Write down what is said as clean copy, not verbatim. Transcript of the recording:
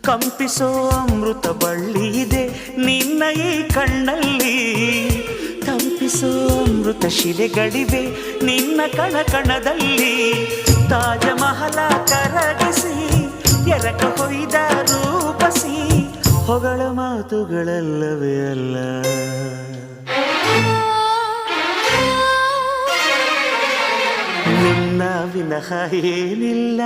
ಕಂಪಿಸೋ ಅಮೃತ ಬಳ್ಳಿ ಇದೆ ನಿನ್ನ ಈ ಕಣ್ಣಲ್ಲಿ. ತಂಪಿಸೋ ಅಮೃತ ಶಿಲೆಗಳಿವೆ ನಿನ್ನ ಕಣ ಕಣದಲ್ಲಿ. ತಾಜ ಮಹಲ ಕರಗಿಸಿ ಎರಕ ಹೊಯ್ದ ರೂಪಸಿ ಹೊಗಳ ಮಾತುಗಳಲ್ಲವೇ ಅಲ್ಲ. ನಿನ್ನ ವಿನಃ ಏನಿಲ್ಲ.